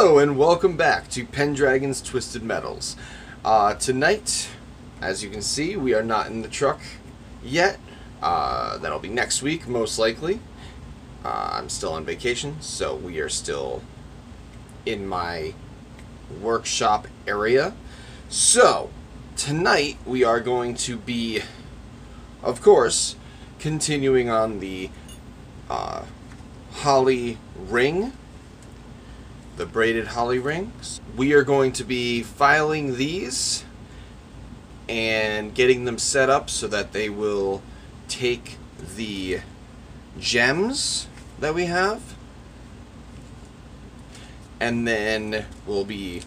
Hello and welcome back to Pendragon's Twisted Metals. Tonight, as you can see, we are not in the truck yet. That'll be next week, most likely. I'm still on vacation, so we are still in my workshop area. So, tonight we are going to be, of course, continuing on the holly ring. The braided holly rings. We are going to be filing these and getting them set up so that they will take the gems that we have, and then we'll be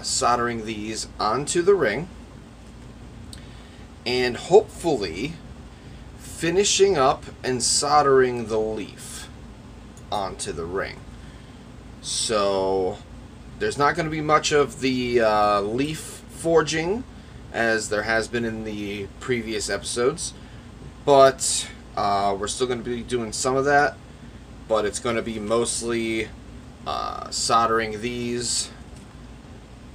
soldering these onto the ring and hopefully finishing up and soldering the leaf onto the ring. So there's not going to be much of the leaf forging as there has been in the previous episodes, but we're still going to be doing some of that, but it's going to be mostly soldering these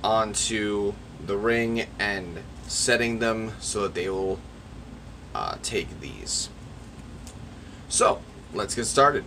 onto the ring and setting them so that they will take these. So let's get started.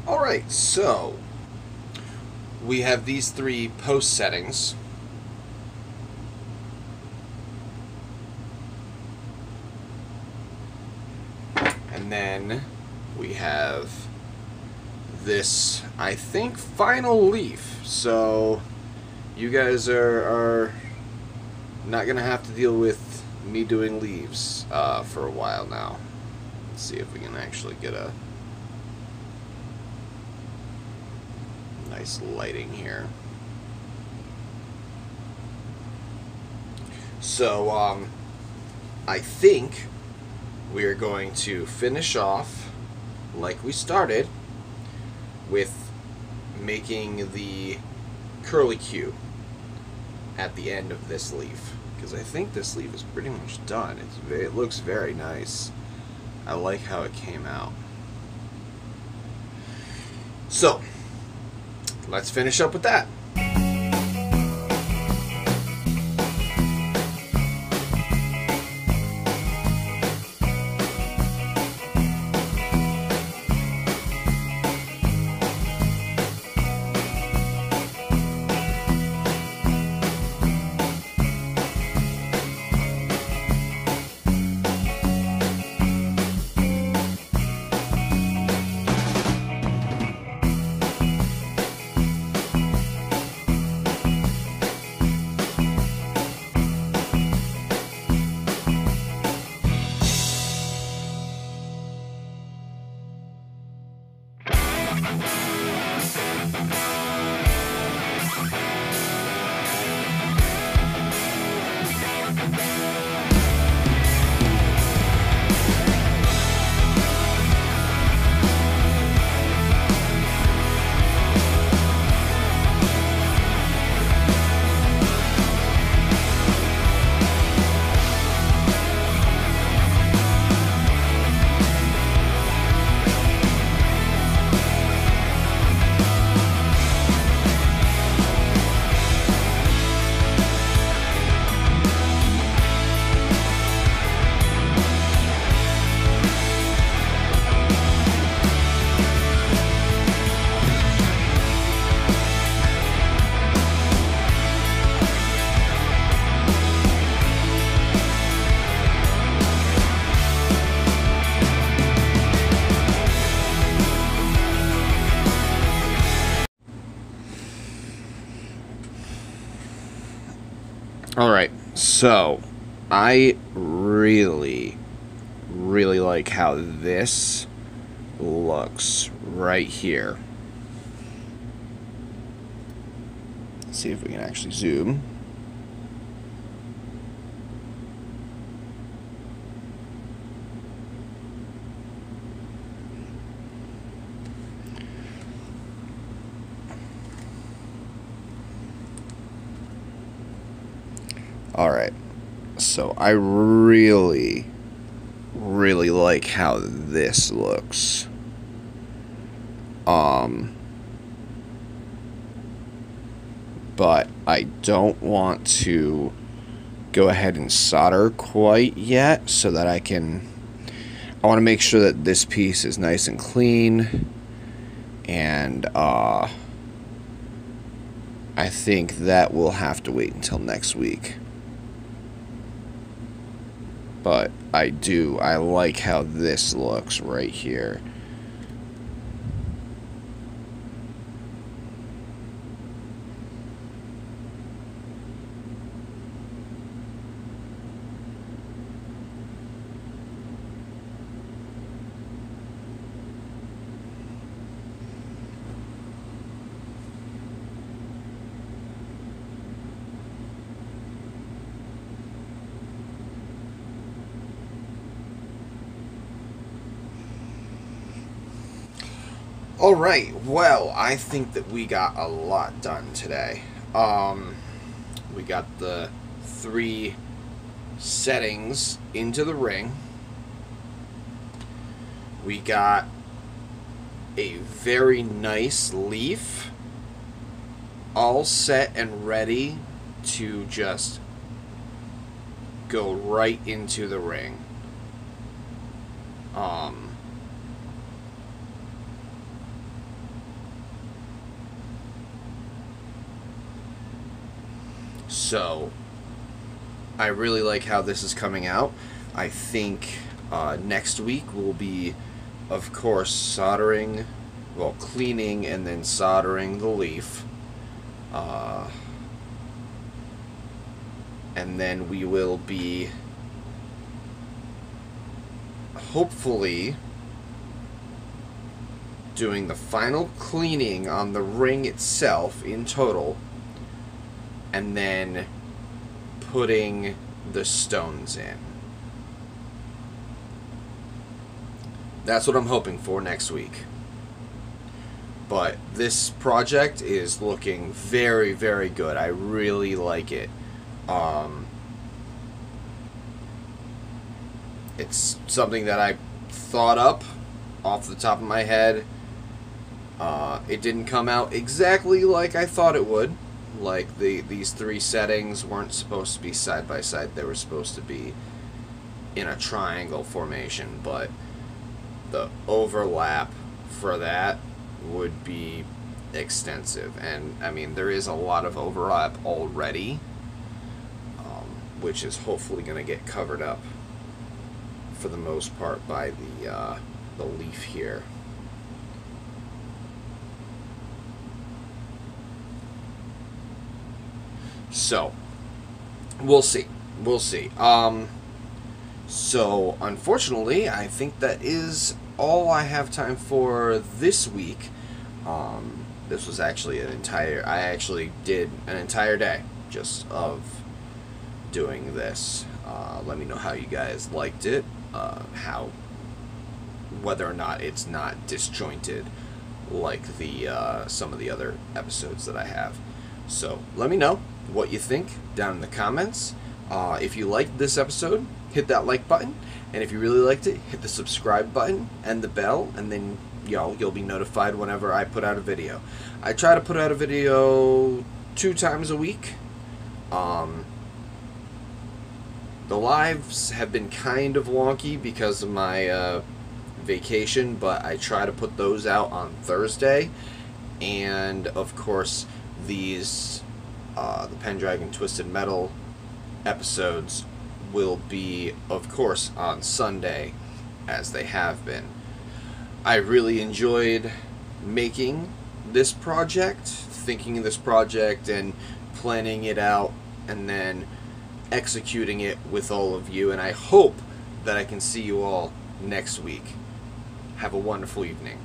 Alright, so we have these three post settings. And then we have this, I think, final leaf. So you guys are not going to have to deal with me doing leaves for a while now. Let's see if we can actually get a nice lighting here. So I think we are going to finish off like we started with making the curlicue at the end of this leaf, because I think this leaf is pretty much done. It looks very nice. I like how it came out. So let's finish up with that. Alright, so I really like how this looks right here. Let's see if we can actually zoom. Alright, so I really like how this looks. But I don't want to go ahead and solder quite yet, so that I want to make sure that this piece is nice and clean, and I think that will have to wait until next week. But I like how this looks right here. Alright, well, I think that we got a lot done today. We got the 3 settings into the ring. We got a very nice leaf all set and ready to just go right into the ring. So I really like how this is coming out. I think next week will be, of course, soldering, well, cleaning and then soldering the leaf. And then we will be hopefully doing the final cleaning on the ring itself in total, and then putting the stones in. That's what I'm hoping for next week. But this project is looking very, very good. I really like it. It's something that I thought up off the top of my head. It didn't come out exactly like I thought it would. Like these 3 settings weren't supposed to be side by side. They were supposed to be in a triangle formation, but the overlap for that would be extensive. And I mean, there is a lot of overlap already, which is hopefully going to get covered up for the most part by the leaf here. So we'll see. So unfortunately, I think that is all I have time for this week. This was actually I actually did an entire day just of doing this. Let me know how you guys liked it, whether or not it's not disjointed like the some of the other episodes that I have. So let me know what you think down in the comments. If you liked this episode, hit that like button, and if you really liked it, hit the subscribe button and the bell, and then you'll be notified whenever I put out a video. I try to put out a video 2 times a week. The lives have been kind of wonky because of my vacation, but I try to put those out on Thursday. And of course, these the Pendragon Twisted Metal episodes will be, of course, on Sunday, as they have been. I really enjoyed making this project, thinking of this project and planning it out, and then executing it with all of you, and I hope that I can see you all next week. Have a wonderful evening.